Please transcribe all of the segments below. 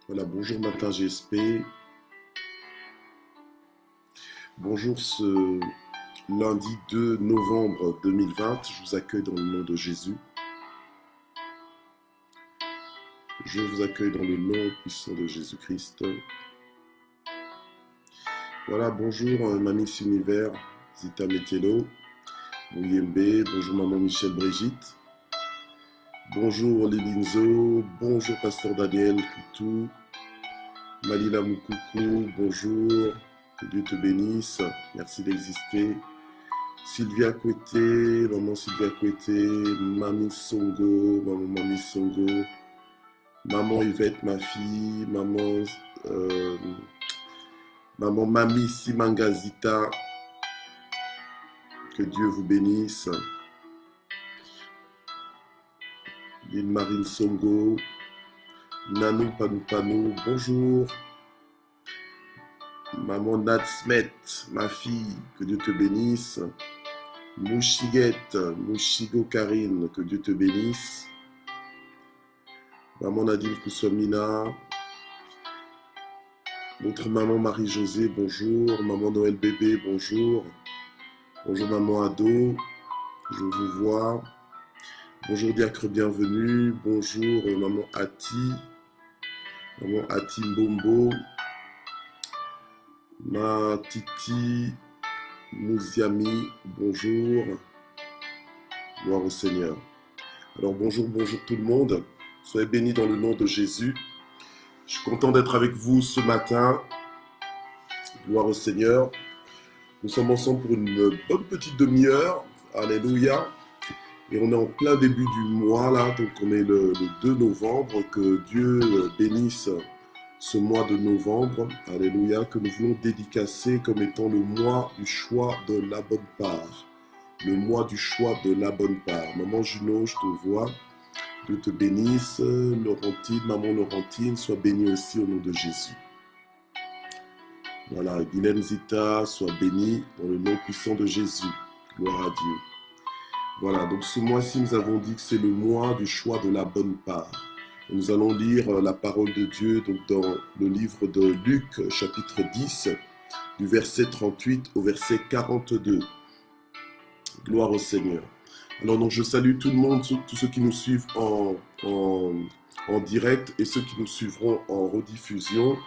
Voilà, bonjour Matin GSP. Bonjour ce lundi 2 novembre 2020. Je vous accueille dans le nom de Jésus. Je vous accueille dans le nom puissant de Jésus-Christ. Voilà, bonjour Mamie Univers, Zita Metelo, Mouyembe, bonjour Maman Michel Brigitte. Bonjour Lilinzo, bonjour Pasteur Daniel Koutou, Malila Moukoukou, bonjour, que Dieu te bénisse, merci d'exister. Sylvia Kouete, maman Sylvia Kouete, Mamie Songo, maman Mamie Songo, maman Yvette, ma fille, maman Mamie Simangazita, que Dieu vous bénisse. Lille Marine Songo, Nanou Panou Panou, bonjour. Maman Nadsmet, ma fille, que Dieu te bénisse. Mouchiguette, Mouchigo Karine, que Dieu te bénisse. Maman Nadine Koussomina. Notre maman Marie-Josée, bonjour. Maman Noël Bébé, bonjour. Bonjour maman Ado, je vous vois. Bonjour Diacre, bienvenue. Bonjour maman Ati. Maman Ati Mbombo. Ma Titi Mouziami, bonjour. Gloire au Seigneur. Alors bonjour tout le monde. Soyez bénis dans le nom de Jésus. Je suis content d'être avec vous ce matin. Gloire au Seigneur. Nous sommes ensemble pour une bonne petite demi-heure. Alléluia. Et on est en plein début du mois là. Donc on est le 2 novembre. Que Dieu bénisse ce mois de novembre. Alléluia. Que nous voulons dédicacer comme étant le mois du choix de la bonne part. Le mois du choix de la bonne part. Maman Juno, je te vois. Dieu te bénisse. Laurentine, maman Laurentine, sois bénie aussi au nom de Jésus. Voilà, Guylaine Zita, sois bénie dans le nom puissant de Jésus. Gloire à Dieu. Voilà, donc ce mois-ci, nous avons dit que c'est le mois du choix de la bonne part. Et nous allons lire la parole de Dieu donc dans le livre de Luc, chapitre 10, du verset 38 au verset 42. Gloire au Seigneur. Alors donc je salue tout le monde, tous ceux qui nous suivent en direct et ceux qui nous suivront en rediffusion.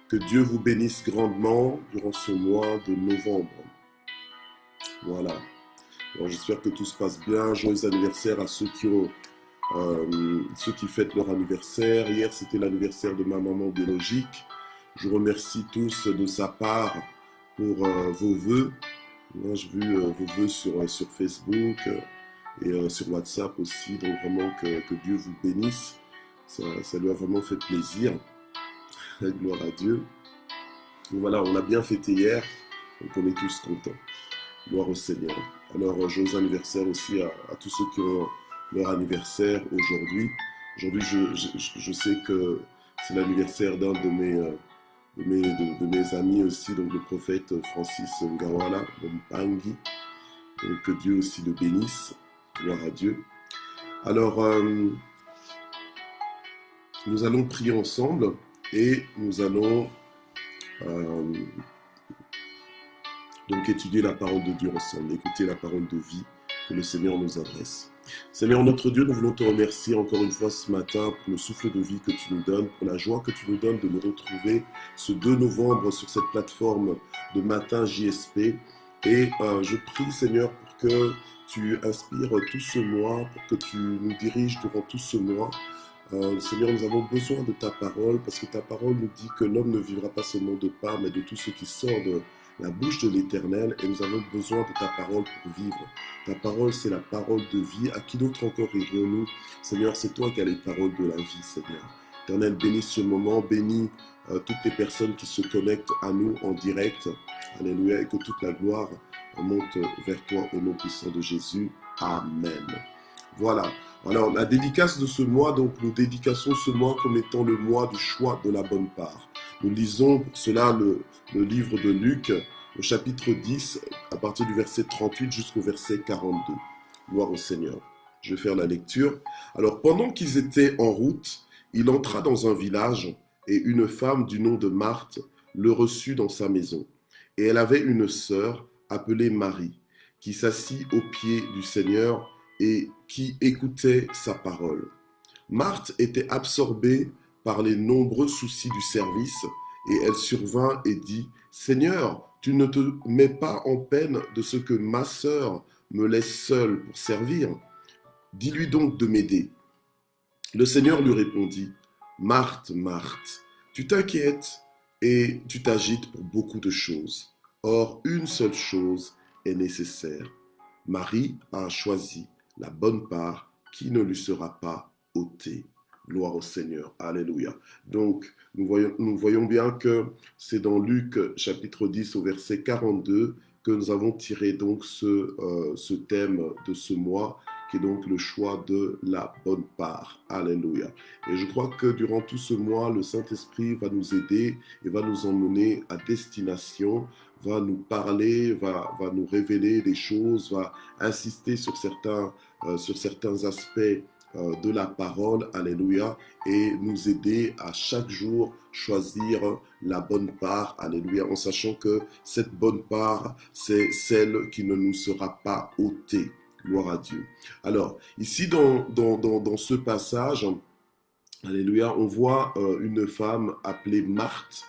Que Dieu vous bénisse grandement durant ce mois de novembre. Voilà. Alors j'espère que tout se passe bien. Joyeux anniversaire à ceux qui fêtent leur anniversaire. Hier c'était l'anniversaire de ma maman biologique. Je remercie tous de sa part pour vos vœux. Moi j'ai vu vos vœux sur Facebook et sur WhatsApp aussi. Donc vraiment que Dieu vous bénisse. Ça lui a vraiment fait plaisir. Gloire à Dieu. Donc voilà, on a bien fêté hier, donc on est tous contents. Gloire au Seigneur. Alors, joyeux anniversaire aussi à tous ceux qui ont leur anniversaire aujourd'hui. Aujourd'hui, je sais que c'est l'anniversaire d'un de mes amis aussi, donc le prophète Francis Ngawala, Mpangi. Donc que Dieu aussi le bénisse. Gloire à Dieu. Alors, nous allons prier ensemble. Et nous allons donc étudier la parole de Dieu ensemble, écouter la parole de vie que le Seigneur nous adresse. Seigneur notre Dieu, nous voulons te remercier encore une fois ce matin pour le souffle de vie que tu nous donnes, pour la joie que tu nous donnes de nous retrouver ce 2 novembre sur cette plateforme de Matin JSP. Et je prie Seigneur pour que tu inspires tout ce mois, pour que tu nous diriges durant tout ce mois. Seigneur, nous avons besoin de ta parole parce que ta parole nous dit que l'homme ne vivra pas seulement de pain, mais de tout ce qui sort de la bouche de l'Éternel. Et nous avons besoin de ta parole pour vivre. Ta parole, c'est la parole de vie. À qui d'autre encore irions-nous? Seigneur, c'est toi qui as les paroles de la vie, Seigneur. Éternel, bénis ce moment, bénis toutes les personnes qui se connectent à nous en direct. Alléluia, et que toute la gloire monte vers toi au nom puissant de Jésus. Amen. Voilà. Alors, la dédicace de ce mois, donc nous dédicassons ce mois comme étant le mois du choix de la bonne part. Nous lisons pour cela le livre de Luc, au chapitre 10, à partir du verset 38 jusqu'au verset 42. Gloire au Seigneur. Je vais faire la lecture. Alors, pendant qu'ils étaient en route, il entra dans un village et une femme du nom de Marthe le reçut dans sa maison. Et elle avait une sœur appelée Marie, qui s'assit aux pieds du Seigneur et qui écoutait sa parole. Marthe était absorbée par les nombreux soucis du service, et elle survint et dit, « Seigneur, tu ne te mets pas en peine de ce que ma sœur me laisse seule pour servir? Dis-lui donc de m'aider. » Le Seigneur lui répondit, « Marthe, Marthe, tu t'inquiètes et tu t'agites pour beaucoup de choses. Or, une seule chose est nécessaire. Marie a choisi la bonne part qui ne lui sera pas ôtée. » Gloire au Seigneur. Alléluia. Donc, nous voyons bien que c'est dans Luc chapitre 10 au verset 42 que nous avons tiré donc ce thème de ce mois, qui est donc le choix de la bonne part. Alléluia. Et je crois que durant tout ce mois, le Saint-Esprit va nous aider et va nous emmener à destination, va nous parler, va nous révéler des choses, va insister sur certains aspects de la parole, alléluia, et nous aider à chaque jour choisir la bonne part, alléluia, en sachant que cette bonne part, c'est celle qui ne nous sera pas ôtée. Gloire à Dieu. Alors, ici dans ce passage, alléluia, on voit une femme appelée Marthe,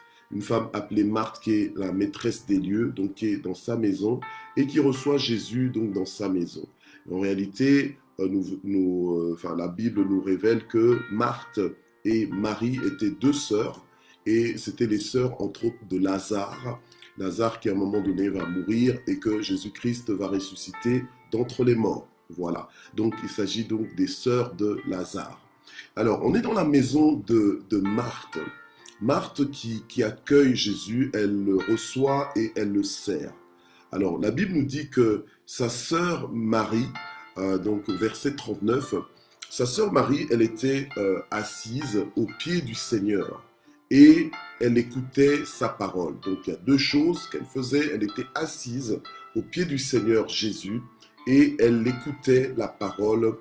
qui est la maîtresse des lieux, donc qui est dans sa maison, et qui reçoit Jésus donc dans sa maison. En réalité, la Bible nous révèle que Marthe et Marie étaient deux sœurs, et c'était les sœurs entre autres de Lazare. Lazare qui à un moment donné va mourir et que Jésus-Christ va ressusciter d'entre les morts. Voilà. Donc il s'agit donc des sœurs de Lazare. Alors on est dans la maison de Marthe. Marthe qui accueille Jésus, elle le reçoit et elle le sert. Alors la Bible nous dit que sa sœur Marie, donc au verset 39, sa sœur Marie, elle était assise au pied du Seigneur et elle écoutait sa parole. Donc il y a deux choses qu'elle faisait. Elle était assise au pied du Seigneur Jésus et elle écoutait la parole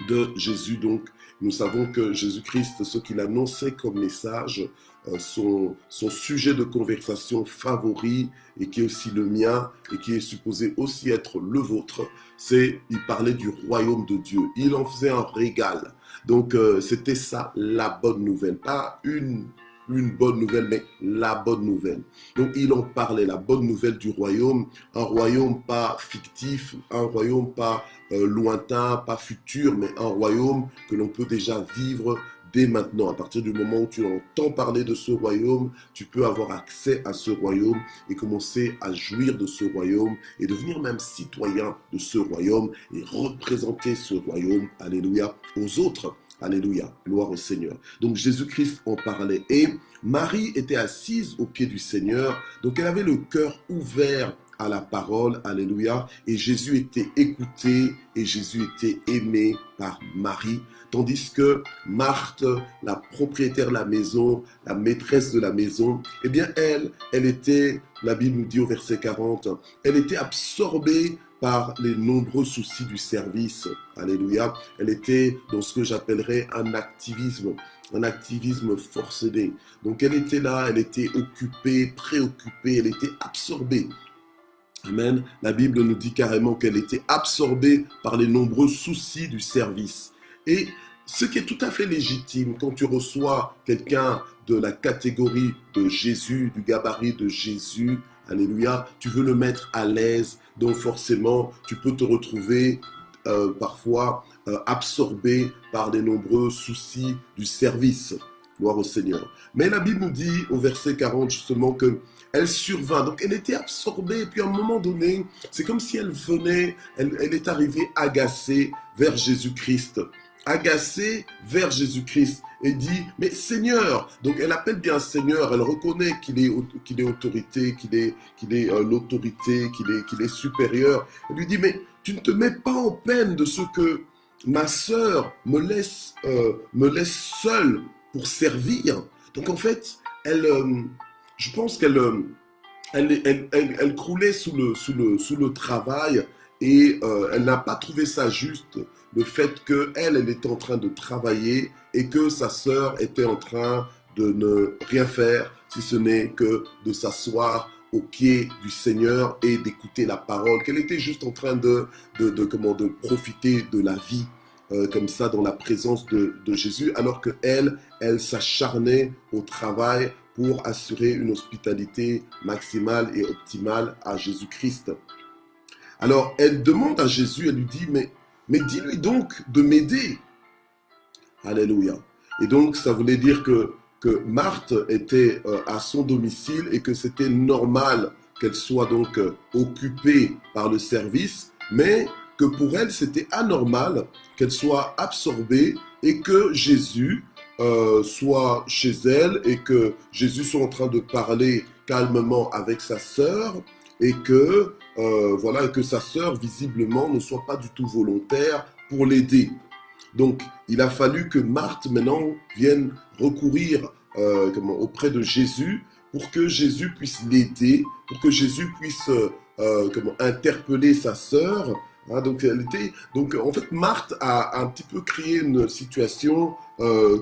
de Jésus. Donc nous savons que Jésus-Christ, ce qu'il annonçait comme message, son sujet de conversation favori, et qui est aussi le mien, et qui est supposé aussi être le vôtre, il parlait du royaume de Dieu. Il en faisait un régal. Donc c'était ça la bonne nouvelle. Pas une bonne nouvelle, mais la bonne nouvelle. Donc il en parlait, la bonne nouvelle du royaume, un royaume pas fictif, un royaume pas lointain, pas futur, mais un royaume que l'on peut déjà vivre dès maintenant. À partir du moment où tu entends parler de ce royaume, tu peux avoir accès à ce royaume et commencer à jouir de ce royaume et devenir même citoyen de ce royaume et représenter ce royaume, alléluia, aux autres. Alléluia, gloire au Seigneur. Donc Jésus-Christ en parlait et Marie était assise au pied du Seigneur, donc elle avait le cœur ouvert à la parole, alléluia, et Jésus était écouté et Jésus était aimé par Marie, tandis que Marthe, la propriétaire de la maison, la maîtresse de la maison, eh bien elle était, la Bible nous dit au verset 40, elle était absorbée par les nombreux soucis du service. Alléluia. Elle était dans ce que j'appellerais un activisme forcené. Donc elle était là, elle était occupée, préoccupée, elle était absorbée. Amen. La Bible nous dit carrément qu'elle était absorbée par les nombreux soucis du service. Et ce qui est tout à fait légitime quand tu reçois quelqu'un de la catégorie de Jésus, du gabarit de Jésus, alléluia, tu veux le mettre à l'aise, donc forcément tu peux te retrouver parfois absorbé par les nombreux soucis du service. Gloire au Seigneur. Mais la Bible nous dit au verset 40 justement que elle survint, donc elle était absorbée, et puis à un moment donné, c'est comme si elle est arrivée agacée vers Jésus-Christ. Agacée vers Jésus-Christ et dit, mais Seigneur, donc elle appelle bien Seigneur, elle reconnaît qu'il est autorité, qu'il est l'autorité, qu'il est supérieur. Elle lui dit, mais tu ne te mets pas en peine de ce que ma sœur me laisse seule pour servir. Donc en fait, je pense qu'elle croulait sous le travail et elle n'a pas trouvé ça juste, le fait qu'elle était en train de travailler et que sa sœur était en train de ne rien faire, si ce n'est que de s'asseoir aux pieds du Seigneur et d'écouter la parole, qu'elle était juste en train de profiter de la vie comme ça dans la présence de Jésus, alors que elle s'acharnait au travail pour assurer une hospitalité maximale et optimale à Jésus-Christ. Alors elle demande à Jésus, elle lui dit, mais dis-lui donc de m'aider. Alléluia. Et donc ça voulait dire que Marthe était à son domicile et que c'était normal qu'elle soit donc occupée par le service, mais que pour elle, c'était anormal qu'elle soit absorbée et que Jésus soit chez elle et que Jésus soit en train de parler calmement avec sa sœur et que, voilà, que sa sœur, visiblement, ne soit pas du tout volontaire pour l'aider. Donc, il a fallu que Marthe, maintenant, vienne recourir auprès de Jésus pour que Jésus puisse l'aider, pour que Jésus puisse interpeller sa sœur. Hein, donc, en fait, Marthe a un petit peu créé une situation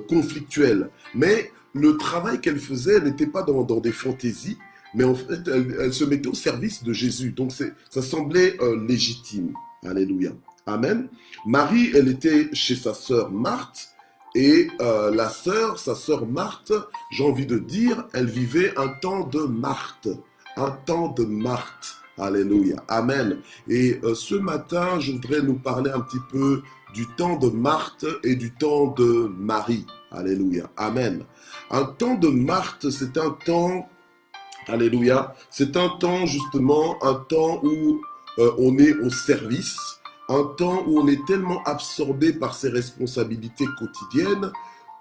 conflictuelle. Mais le travail qu'elle faisait n'était pas dans des fantaisies, mais en fait, elle se mettait au service de Jésus. Donc, ça semblait légitime. Alléluia. Amen. Marie, elle était chez sa sœur Marthe et sa sœur Marthe, j'ai envie de dire, elle vivait un temps de Marthe. Un temps de Marthe. Alléluia. Amen. Et ce matin, je voudrais nous parler un petit peu du temps de Marthe et du temps de Marie. Alléluia. Amen. Un temps de Marthe, c'est un temps, alléluia, c'est un temps justement, un temps où on est au service, un temps où on est tellement absorbé par ses responsabilités quotidiennes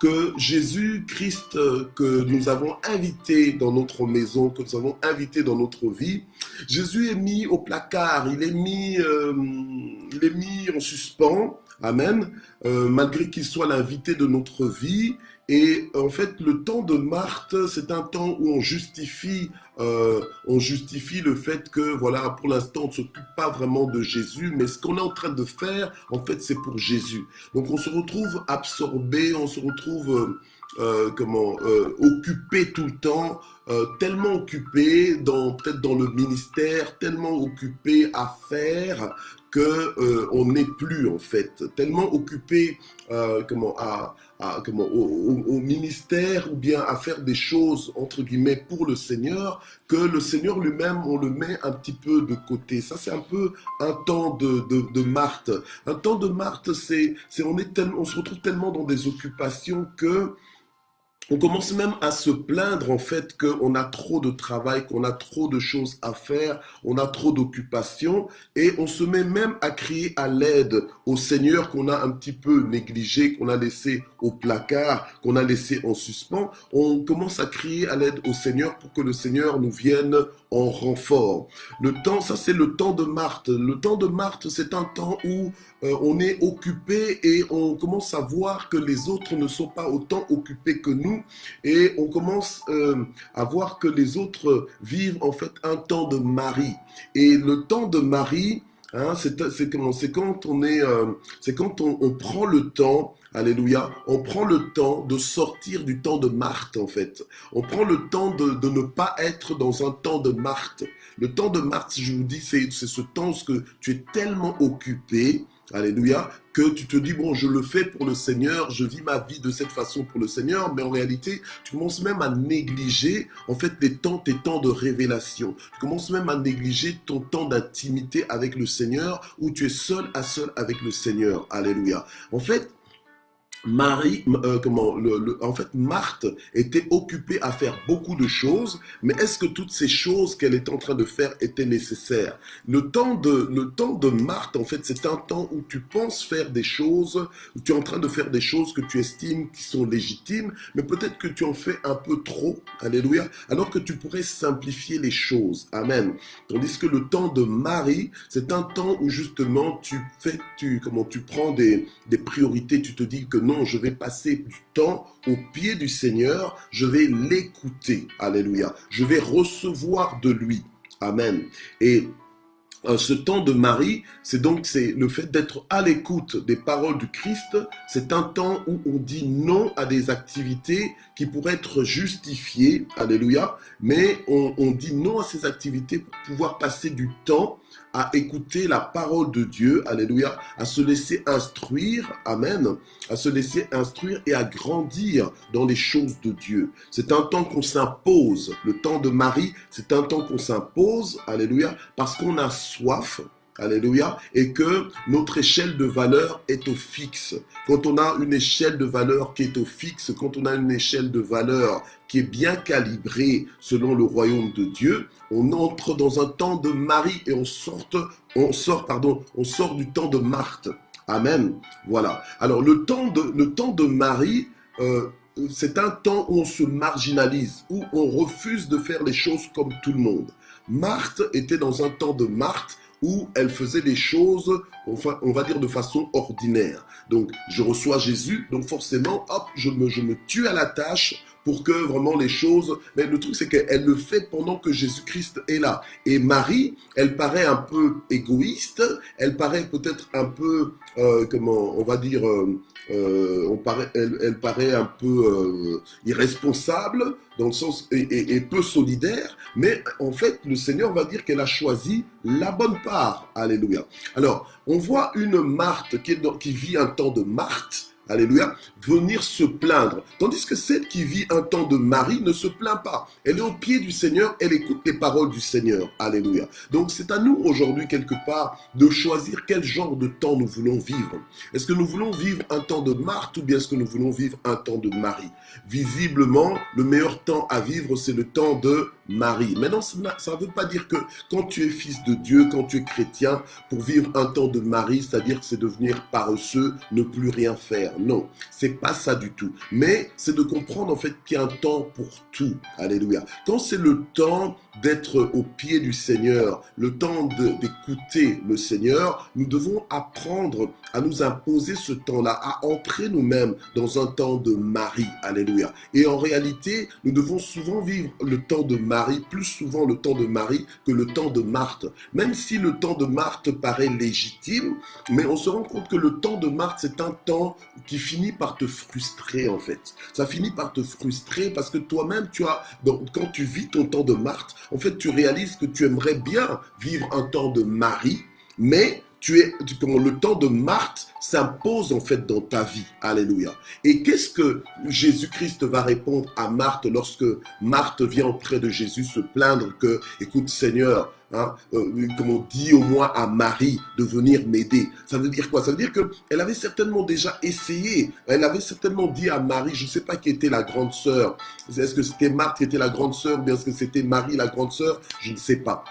que Jésus-Christ que nous avons invité dans notre maison, que nous avons invité dans notre vie, Jésus est mis au placard, il est mis en suspens, amen, malgré qu'il soit l'invité de notre vie. Et en fait, le temps de Marthe, c'est un temps où on justifie le fait que, voilà, pour l'instant, on ne s'occupe pas vraiment de Jésus, mais ce qu'on est en train de faire, en fait, c'est pour Jésus. Donc, on se retrouve absorbé, on se retrouve occupé tout le temps, tellement occupé, peut-être dans le ministère, tellement occupé à faire que on n'est plus en fait, tellement occupé au ministère ou bien à faire des choses entre guillemets pour le Seigneur que le Seigneur lui-même on le met un petit peu de côté. Ça c'est un peu un temps de Marthe. Un temps de Marthe, on se retrouve tellement dans des occupations que on commence même à se plaindre en fait qu'on a trop de travail, qu'on a trop de choses à faire, on a trop d'occupations et on se met même à crier à l'aide au Seigneur qu'on a un petit peu négligé, qu'on a laissé au placard, qu'on a laissé en suspens. On commence à crier à l'aide au Seigneur pour que le Seigneur nous vienne en renfort. Ça c'est le temps de Marthe. Le temps de Marthe, c'est un temps où on est occupé et on commence à voir que les autres ne sont pas autant occupés que nous et on commence à voir que les autres vivent en fait un temps de Marie. Et le temps de Marie, hein, c'est quand on prend le temps, alléluia, on prend le temps de sortir du temps de Marthe en fait. On prend le temps de ne pas être dans un temps de Marthe. Le temps de Marthe, je vous dis, c'est ce temps où tu es tellement occupé, alléluia, que tu te dis, bon, je le fais pour le Seigneur, je vis ma vie de cette façon pour le Seigneur, mais en réalité, tu commences même à négliger, en fait, tes temps de révélation. Tu commences même à négliger ton temps d'intimité avec le Seigneur, où tu es seul à seul avec le Seigneur. Alléluia. En fait, Marthe était occupée à faire beaucoup de choses, mais est-ce que toutes ces choses qu'elle est en train de faire étaient nécessaires? Le temps de Marthe, en fait, c'est un temps où tu penses faire des choses, où tu es en train de faire des choses que tu estimes qui sont légitimes, mais peut-être que tu en fais un peu trop, alléluia, alors que tu pourrais simplifier les choses, amen. Tandis que le temps de Marie, c'est un temps où justement tu prends des priorités, tu te dis que non, je vais passer du temps au pied du Seigneur, je vais l'écouter, alléluia, je vais recevoir de lui, amen. Et ce temps de Marie, c'est le fait d'être à l'écoute des paroles du Christ. C'est un temps où on dit non à des activités qui pourraient être justifiées, alléluia, mais on dit non à ces activités pour pouvoir passer du temps à écouter la parole de Dieu, alléluia, à se laisser instruire, amen, à se laisser instruire et à grandir dans les choses de Dieu. C'est un temps qu'on s'impose, le temps de Marie, c'est un temps qu'on s'impose, alléluia, parce qu'on a soif, alléluia, et que notre échelle de valeur est au fixe. Quand on a une échelle de valeur qui est au fixe, quand on a une échelle de valeur qui est bien calibrée selon le royaume de Dieu, on entre dans un temps de Marie et on sort du temps de Marthe. Amen. Voilà. Alors le temps de Marie, c'est un temps où on se marginalise, où on refuse de faire les choses comme tout le monde. Marthe était dans un temps de Marthe où elle faisait les choses, enfin, on va dire de façon ordinaire. Donc, je reçois Jésus, donc forcément, hop, je me tue à la tâche pour que vraiment les choses... Mais le truc, c'est qu'elle le fait pendant que Jésus-Christ est là. Et Marie, elle paraît un peu égoïste, elle paraît peut-être un peu, comment on va dire, elle paraît un peu irresponsable, dans le sens, et peu solidaire, mais en fait, le Seigneur va dire qu'elle a choisi la bonne part. Alléluia. Alors, on voit une Marthe qui vit un temps de Marthe, alléluia, venir se plaindre. Tandis que celle qui vit un temps de Marie ne se plaint pas. Elle est au pied du Seigneur, elle écoute les paroles du Seigneur. Alléluia. Donc c'est à nous aujourd'hui quelque part de choisir quel genre de temps nous voulons vivre. Est-ce que nous voulons vivre un temps de Marthe ou bien est-ce que nous voulons vivre un temps de Marie? Visiblement, le meilleur temps à vivre, c'est le temps de Marie. Maintenant, ça ne veut pas dire que quand tu es fils de Dieu, quand tu es chrétien, pour vivre un temps de Marie, c'est-à-dire que c'est devenir paresseux, ne plus rien faire. Non, c'est pas ça du tout. Mais c'est de comprendre en fait qu'il y a un temps pour tout. Alléluia. Quand c'est le temps d'être au pied du Seigneur, le temps d'écouter le Seigneur, nous devons apprendre à nous imposer ce temps-là, à entrer nous-mêmes dans un temps de Marie. Alléluia. Et en réalité, nous devons souvent vivre le temps de Marie, plus souvent le temps de Marie que le temps de Marthe. Même si le temps de Marthe paraît légitime, mais on se rend compte que le temps de Marthe, c'est un temps qui finit par te frustrer en fait. Ça finit par te frustrer parce que toi-même, quand tu vis ton temps de Marthe, en fait, tu réalises que tu aimerais bien vivre un temps de Marie, mais le temps de Marthe s'impose en fait dans ta vie. Alléluia. Et qu'est-ce que Jésus-Christ va répondre à Marthe lorsque Marthe vient auprès de Jésus se plaindre que, écoute Seigneur, comme on dit au moins à Marie de venir m'aider. Ça veut dire quoi? Ça veut dire qu'elle avait certainement déjà essayé. Elle avait certainement dit à Marie, je ne sais pas qui était la grande sœur. Est-ce que c'était Marthe qui était la grande sœur ou bien est-ce que c'était Marie la grande sœur? Je ne sais pas.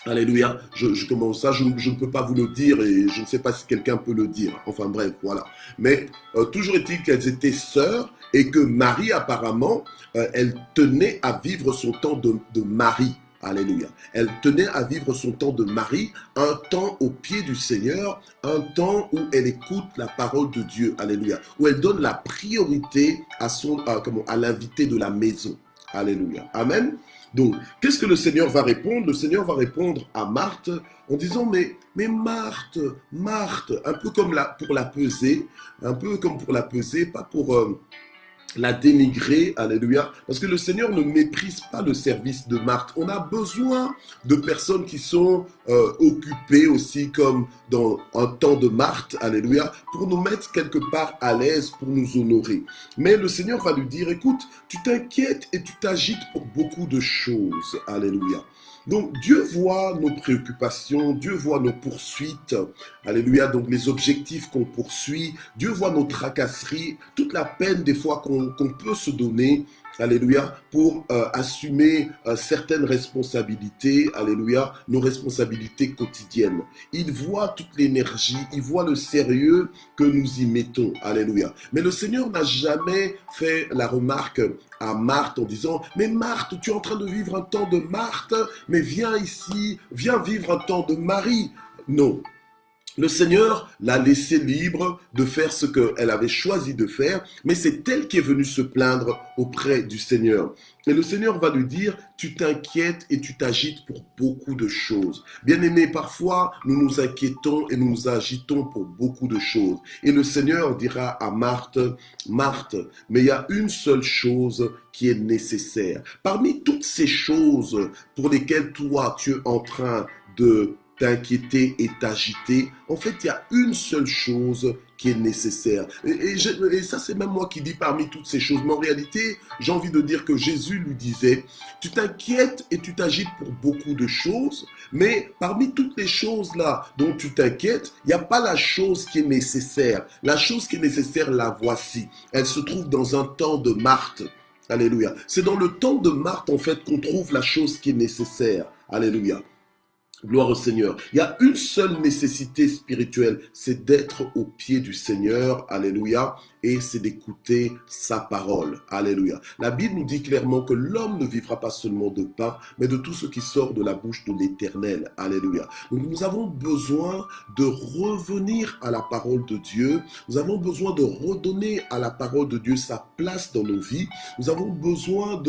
Alléluia, je commence ça, je ne peux pas vous le dire et je ne sais pas si quelqu'un peut le dire. Enfin bref, voilà. Mais toujours est-il qu'elles étaient sœurs et que Marie apparemment, elle tenait à vivre son temps de Marie. Alléluia. Elle tenait à vivre son temps de Marie, un temps au pied du Seigneur, un temps où elle écoute la parole de Dieu. Alléluia. Où elle donne la priorité à l'invité de la maison. Alléluia. Amen. Donc, qu'est-ce que le Seigneur va répondre? Le Seigneur va répondre à Marthe en disant, mais Marthe, un peu comme pour la peser, pas pour la dénigrer, alléluia, parce que le Seigneur ne méprise pas le service de Marthe. On a besoin de personnes qui sont occupées aussi comme dans un temps de Marthe, alléluia, pour nous mettre quelque part à l'aise, pour nous honorer. Mais le Seigneur va lui dire, écoute, tu t'inquiètes et tu t'agites pour beaucoup de choses, alléluia. Donc Dieu voit nos préoccupations, Dieu voit nos poursuites, alléluia, donc les objectifs qu'on poursuit, Dieu voit nos tracasseries, toute la peine des fois qu'on peut se donner, alléluia, pour assumer certaines responsabilités, alléluia, nos responsabilités quotidiennes. Il voit toute l'énergie, il voit le sérieux que nous y mettons, alléluia. Mais le Seigneur n'a jamais fait la remarque à Marthe en disant, mais Marthe, tu es en train de vivre un temps de Marthe, mais viens ici, viens vivre un temps de Marie. Non. Le Seigneur l'a laissée libre de faire ce qu'elle avait choisi de faire, mais c'est elle qui est venue se plaindre auprès du Seigneur. Et le Seigneur va lui dire, tu t'inquiètes et tu t'agites pour beaucoup de choses. Bien-aimé, parfois, nous nous inquiétons et nous nous agitons pour beaucoup de choses. Et le Seigneur dira à Marthe, Marthe, mais il y a une seule chose qui est nécessaire. Parmi toutes ces choses pour lesquelles toi, tu es en train de t'inquiéter et t'agiter, en fait, il y a une seule chose qui est nécessaire. Et ça, c'est même moi qui dis parmi toutes ces choses. Mais en réalité, j'ai envie de dire que Jésus lui disait, tu t'inquiètes et tu t'agites pour beaucoup de choses, mais parmi toutes les choses là dont tu t'inquiètes, il n'y a pas la chose qui est nécessaire. La chose qui est nécessaire, la voici. Elle se trouve dans un temps de Marthe. Alléluia. C'est dans le temps de Marthe, en fait, qu'on trouve la chose qui est nécessaire. Alléluia. Gloire au Seigneur. Il y a une seule nécessité spirituelle, c'est d'être au pied du Seigneur, alléluia, et c'est d'écouter sa parole, alléluia. La Bible nous dit clairement que l'homme ne vivra pas seulement de pain, mais de tout ce qui sort de la bouche de l'Éternel, alléluia. Donc nous avons besoin de revenir à la parole de Dieu, nous avons besoin de redonner à la parole de Dieu sa place dans nos vies, nous avons besoin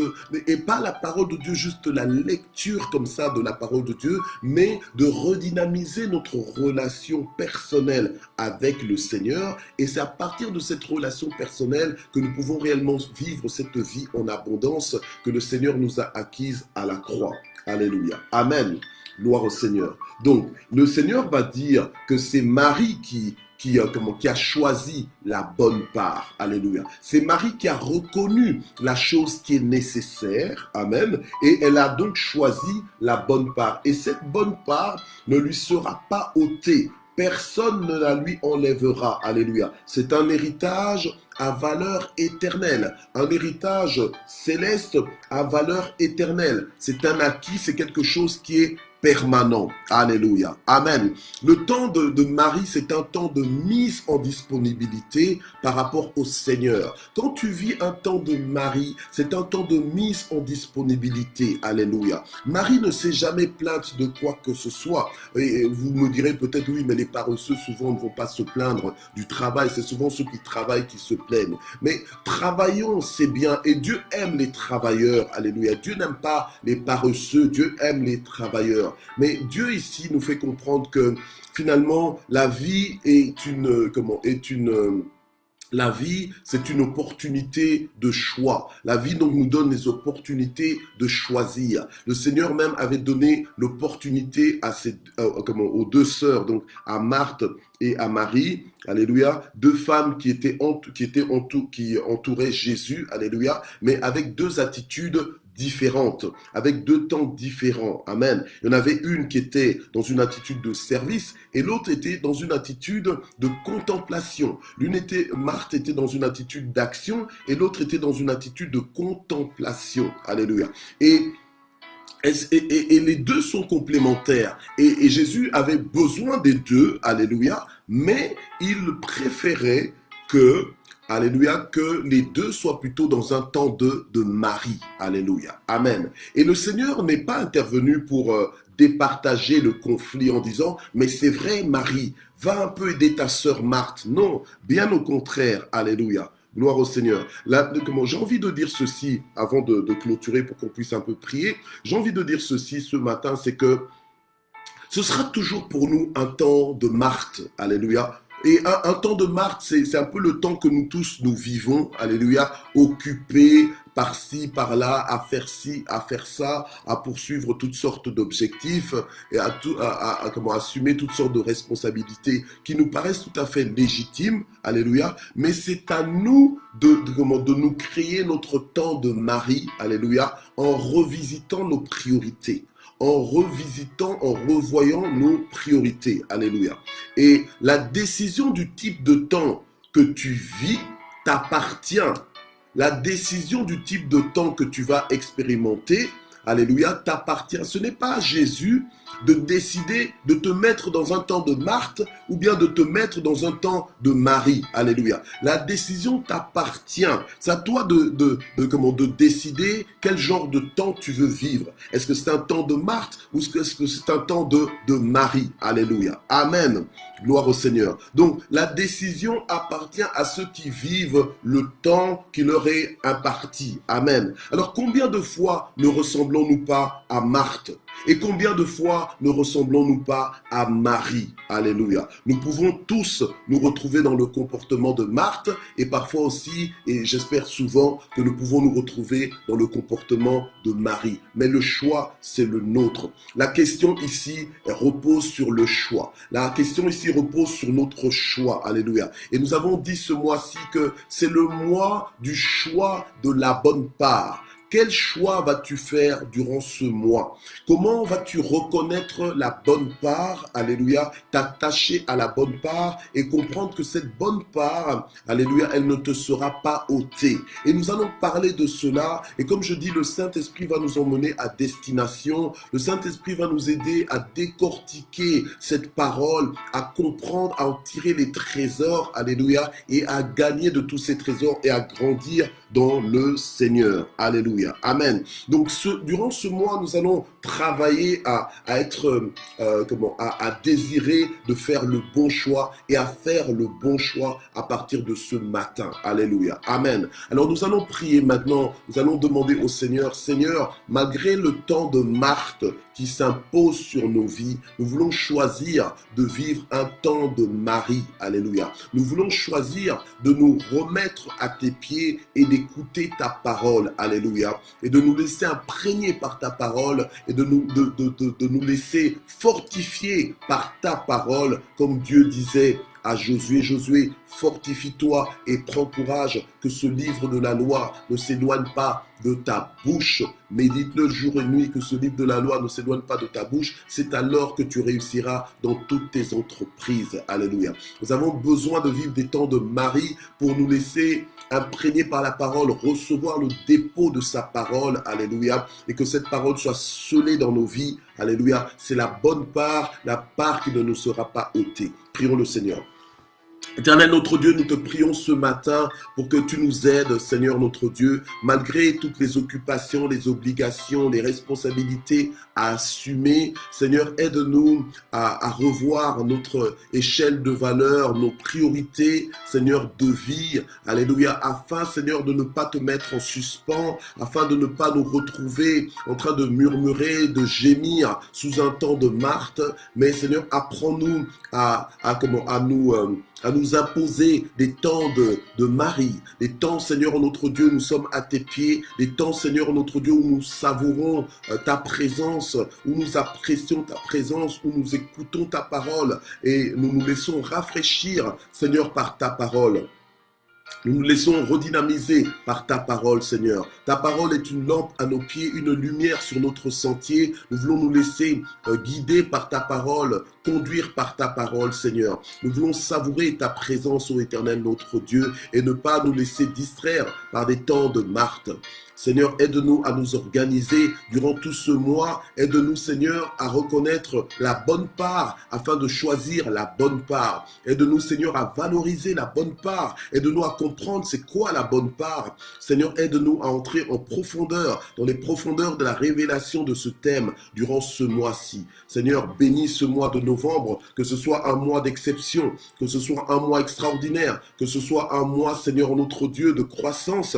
et pas la parole de Dieu, juste la lecture comme ça de la parole de Dieu, mais de redynamiser notre relation personnelle avec le Seigneur. Et c'est à partir de cette relation personnelle que nous pouvons réellement vivre cette vie en abondance que le Seigneur nous a acquise à la croix. Alléluia. Amen. Gloire au Seigneur. Donc, le Seigneur va dire que c'est Marie qui a choisi la bonne part. Alléluia. C'est Marie qui a reconnu la chose qui est nécessaire. Amen. Et elle a donc choisi la bonne part. Et cette bonne part ne lui sera pas ôtée. Personne ne la lui enlèvera. Alléluia. C'est un héritage à valeur éternelle. Un héritage céleste à valeur éternelle. C'est un acquis, c'est quelque chose qui est permanent. Alléluia. Amen. Le temps de Marie, c'est un temps de mise en disponibilité par rapport au Seigneur. Quand tu vis un temps de Marie, c'est un temps de mise en disponibilité. Alléluia. Marie ne s'est jamais plainte de quoi que ce soit. Et vous me direz peut-être, oui, mais les paresseux souvent ne vont pas se plaindre du travail. C'est souvent ceux qui travaillent qui se plaignent. Mais travaillons, c'est bien. Et Dieu aime les travailleurs. Alléluia. Dieu n'aime pas les paresseux. Dieu aime les travailleurs. Mais Dieu ici nous fait comprendre que finalement la vie la vie, c'est une opportunité de choix. La vie donc nous donne les opportunités de choisir. Le Seigneur même avait donné l'opportunité à aux deux sœurs, donc à Marthe et à Marie, alléluia, deux femmes qui entouraient Jésus, alléluia, mais avec deux attitudes différentes, avec deux temps différents. Amen. Il y en avait une qui était dans une attitude de service et l'autre était dans une attitude de contemplation. Marthe était dans une attitude d'action et l'autre était dans une attitude de contemplation. Alléluia. Et les deux sont complémentaires. Et Jésus avait besoin des deux, alléluia, mais il préférait alléluia, que les deux soient plutôt dans un temps de Marie. Alléluia. Amen. Et le Seigneur n'est pas intervenu pour départager le conflit en disant, mais c'est vrai Marie, va un peu aider ta sœur Marthe. Non, bien au contraire. Alléluia. Gloire au Seigneur. J'ai envie de dire ceci avant de clôturer pour qu'on puisse un peu prier. J'ai envie de dire ceci ce matin, c'est que ce sera toujours pour nous un temps de Marthe. Alléluia. Et un temps de Marthe, c'est un peu le temps que nous tous, nous vivons, alléluia, occupés par-ci, par-là, à faire ci, à faire ça, à poursuivre toutes sortes d'objectifs et à assumer toutes sortes de responsabilités qui nous paraissent tout à fait légitimes, alléluia, mais c'est à nous de nous créer notre temps de Marie, alléluia, en revisitant nos priorités. En revoyant nos priorités. Alléluia. Et la décision du type de temps que tu vis t'appartient. La décision du type de temps que tu vas expérimenter, alléluia, t'appartient. Ce n'est pas à Jésus de décider de te mettre dans un temps de Marthe ou bien de te mettre dans un temps de Marie. Alléluia. La décision t'appartient. C'est à toi de décider quel genre de temps tu veux vivre. Est-ce que c'est un temps de Marthe ou est-ce que c'est un temps de Marie? Alléluia. Amen. Gloire au Seigneur. Donc, la décision appartient à ceux qui vivent le temps qui leur est imparti. Amen. Alors, combien de fois ne ressemblons-nous pas à Marthe? Et combien de fois ne ressemblons-nous pas à Marie? Alléluia. Nous pouvons tous nous retrouver dans le comportement de Marthe et parfois aussi, et j'espère souvent, que nous pouvons nous retrouver dans le comportement de Marie. Mais le choix, c'est le nôtre. La question ici repose sur le choix. La question ici repose sur notre choix. Alléluia. Et nous avons dit ce mois-ci que c'est le mois du choix de la bonne part. Quel choix vas-tu faire durant ce mois? Comment vas-tu reconnaître la bonne part, alléluia, t'attacher à la bonne part et comprendre que cette bonne part, alléluia, elle ne te sera pas ôtée. Et nous allons parler de cela et comme je dis, le Saint-Esprit va nous emmener à destination. Le Saint-Esprit va nous aider à décortiquer cette parole, à comprendre, à en tirer les trésors, alléluia, et à gagner de tous ces trésors et à grandir dans le Seigneur. Alléluia. Amen. Donc, durant ce mois, nous allons travailler à être, à désirer de faire le bon choix et à faire le bon choix à partir de ce matin. Alléluia. Amen. Alors, nous allons prier maintenant. Nous allons demander au Seigneur, Seigneur, malgré le temps de Marthe qui s'impose sur nos vies, nous voulons choisir de vivre un temps de Marie. Alléluia. Nous voulons choisir de nous remettre à tes pieds et d'écouter ta parole. Alléluia. Et de nous laisser imprégner par ta parole et de nous laisser fortifier par ta parole, comme Dieu disait à Josué, Josué, fortifie-toi et prends courage, que ce livre de la loi ne s'éloigne pas de ta bouche. Médite-le jour et nuit, que ce livre de la loi ne s'éloigne pas de ta bouche. C'est alors que tu réussiras dans toutes tes entreprises. Alléluia. Nous avons besoin de vivre des temps de Marie pour nous laisser imprégner par la parole, recevoir le dépôt de sa parole. Alléluia. Et que cette parole soit scellée dans nos vies. Alléluia. C'est la bonne part, la part qui ne nous sera pas ôtée. Prions le Seigneur. Éternel notre Dieu, nous te prions ce matin pour que tu nous aides, Seigneur notre Dieu, malgré toutes les occupations, les obligations, les responsabilités à assumer. Seigneur, aide-nous à revoir notre échelle de valeur, nos priorités, Seigneur, de vie. Alléluia, afin, Seigneur, de ne pas te mettre en suspens, afin de ne pas nous retrouver en train de murmurer, de gémir sous un temps de Marthe. Mais Seigneur, apprends-nous à nous imposer des temps de Marie, des temps, Seigneur notre Dieu, nous sommes à tes pieds, des temps, Seigneur notre Dieu, où nous savourons ta présence, où nous apprécions ta présence, où nous écoutons ta parole et nous nous laissons rafraîchir, Seigneur, par ta parole. Nous nous laissons redynamiser par ta parole, Seigneur. Ta parole est une lampe à nos pieds, une lumière sur notre sentier. Nous voulons nous laisser guider par ta parole, conduire par ta parole, Seigneur. Nous voulons savourer ta présence, ô Éternel, notre Dieu, et ne pas nous laisser distraire par des temps de Marthe. Seigneur, aide-nous à nous organiser durant tout ce mois. Aide-nous, Seigneur, à reconnaître la bonne part afin de choisir la bonne part. Aide-nous, Seigneur, à valoriser la bonne part. Aide-nous à comprendre c'est quoi la bonne part. Seigneur, aide-nous à entrer en profondeur, dans les profondeurs de la révélation de ce thème durant ce mois-ci. Seigneur, bénis ce mois de novembre, que ce soit un mois d'exception, que ce soit un mois extraordinaire, que ce soit un mois, Seigneur, notre Dieu, de croissance.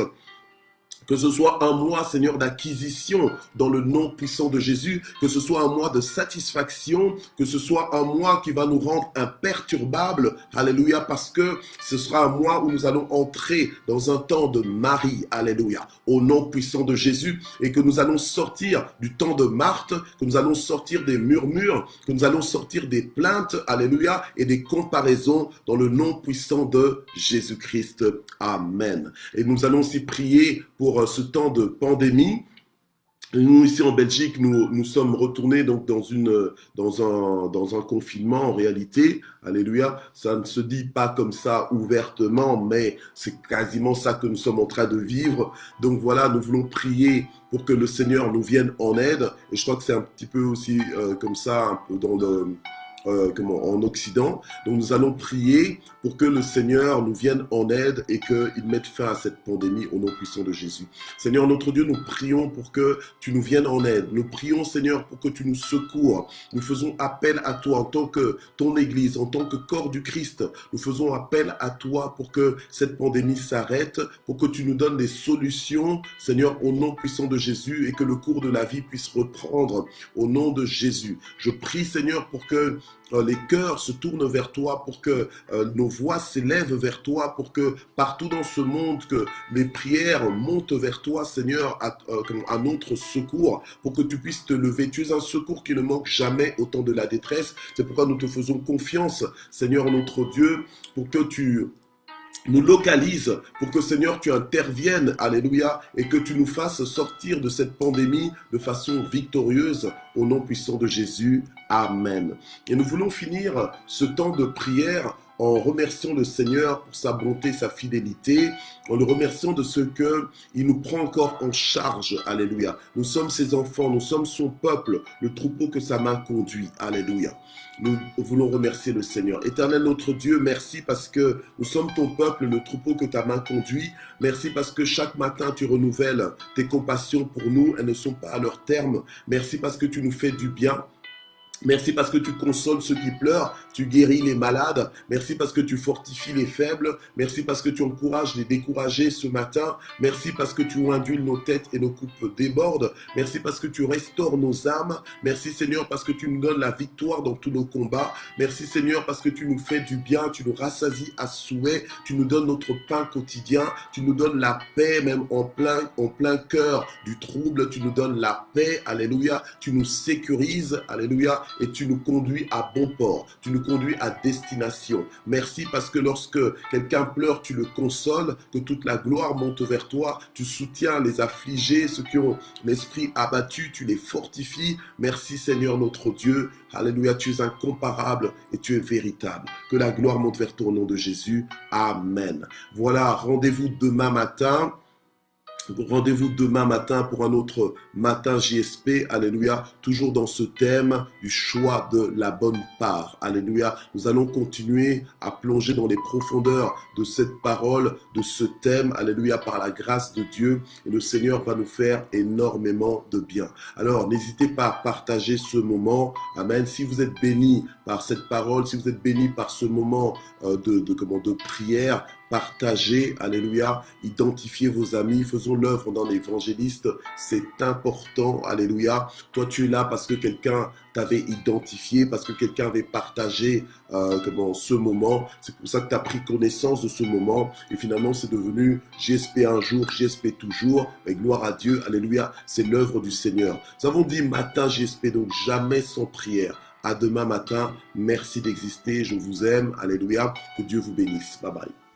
Que ce soit un mois, Seigneur, d'acquisition dans le nom puissant de Jésus, que ce soit un mois de satisfaction, que ce soit un mois qui va nous rendre imperturbables, alléluia, parce que ce sera un mois où nous allons entrer dans un temps de Marie, alléluia, au nom puissant de Jésus, et que nous allons sortir du temps de Marthe, que nous allons sortir des murmures, que nous allons sortir des plaintes, alléluia, et des comparaisons dans le nom puissant de Jésus-Christ. Amen. Et nous allons aussi prier pour ce temps de pandémie. Nous, ici en Belgique, nous sommes retournés donc dans un confinement en réalité. Alléluia. Ça ne se dit pas comme ça ouvertement, mais c'est quasiment ça que nous sommes en train de vivre. Donc voilà, nous voulons prier pour que le Seigneur nous vienne en aide. Et je crois que c'est un petit peu aussi comme ça, un peu dans en Occident. Donc nous allons prier pour que le Seigneur nous vienne en aide et qu'il mette fin à cette pandémie au nom puissant de Jésus. Seigneur notre Dieu, nous prions pour que tu nous viennes en aide. Nous prions, Seigneur, pour que tu nous secours. Nous faisons appel à toi en tant que ton Église, en tant que corps du Christ. Nous faisons appel à toi pour que cette pandémie s'arrête, pour que tu nous donnes des solutions, Seigneur, au nom puissant de Jésus et que le cours de la vie puisse reprendre au nom de Jésus. Je prie, Seigneur, pour que les cœurs se tournent vers toi, pour que nos voix s'élèvent vers toi, pour que partout dans ce monde, que les prières montent vers toi, Seigneur, à notre secours, pour que tu puisses te lever. Tu es un secours qui ne manque jamais au temps de la détresse. C'est pourquoi nous te faisons confiance, Seigneur notre Dieu, pour que tu nous localise, pour que Seigneur tu interviennes, alléluia, et que tu nous fasses sortir de cette pandémie de façon victorieuse au nom puissant de Jésus. Amen. Et nous voulons finir ce temps de prière en remerciant le Seigneur pour sa bonté, sa fidélité, en le remerciant de ce qu'il nous prend encore en charge. Alléluia. Nous sommes ses enfants, nous sommes son peuple, le troupeau que sa main conduit. Alléluia. Nous voulons remercier le Seigneur. Éternel notre Dieu, merci parce que nous sommes ton peuple, le troupeau que ta main conduit. Merci parce que chaque matin tu renouvelles tes compassions pour nous. Elles ne sont pas à leur terme. Merci parce que tu nous fais du bien. Merci parce que tu consoles ceux qui pleurent, tu guéris les malades. Merci parce que tu fortifies les faibles. Merci parce que tu encourages les découragés ce matin. Merci parce que tu induis nos têtes et nos coupes débordent. Merci parce que tu restaures nos âmes. Merci Seigneur parce que tu nous donnes la victoire dans tous nos combats. Merci Seigneur parce que tu nous fais du bien, tu nous rassasies à souhait. Tu nous donnes notre pain quotidien. Tu nous donnes la paix même en plein cœur du trouble. Tu nous donnes la paix. Alléluia. Tu nous sécurises. Alléluia. Et tu nous conduis à bon port, tu nous conduis à destination. Merci parce que lorsque quelqu'un pleure, tu le consoles, que toute la gloire monte vers toi, tu soutiens les affligés, ceux qui ont l'esprit abattu, tu les fortifies. Merci Seigneur notre Dieu, alléluia, tu es incomparable et tu es véritable. Que la gloire monte vers ton nom de Jésus, amen. Voilà, rendez-vous demain matin. Rendez-vous demain matin pour un autre matin JSP, alléluia, toujours dans ce thème du choix de la bonne part, alléluia. Nous allons continuer à plonger dans les profondeurs de cette parole, de ce thème, alléluia, par la grâce de Dieu, et le Seigneur va nous faire énormément de bien. Alors, n'hésitez pas à partager ce moment, amen. Si vous êtes bénis par cette parole, si vous êtes bénis par ce moment de prière, partagez, alléluia, identifiez vos amis, faisons l'œuvre d'un évangéliste, c'est important, alléluia. Toi, tu es là parce que quelqu'un t'avait identifié, parce que quelqu'un avait partagé ce moment. C'est pour ça que tu as pris connaissance de ce moment et finalement, c'est devenu JSP un jour, JSP toujours. Et gloire à Dieu, alléluia, c'est l'œuvre du Seigneur. Nous avons dit matin JSP, donc jamais sans prière. À demain matin, merci d'exister, je vous aime, alléluia, que Dieu vous bénisse. Bye bye.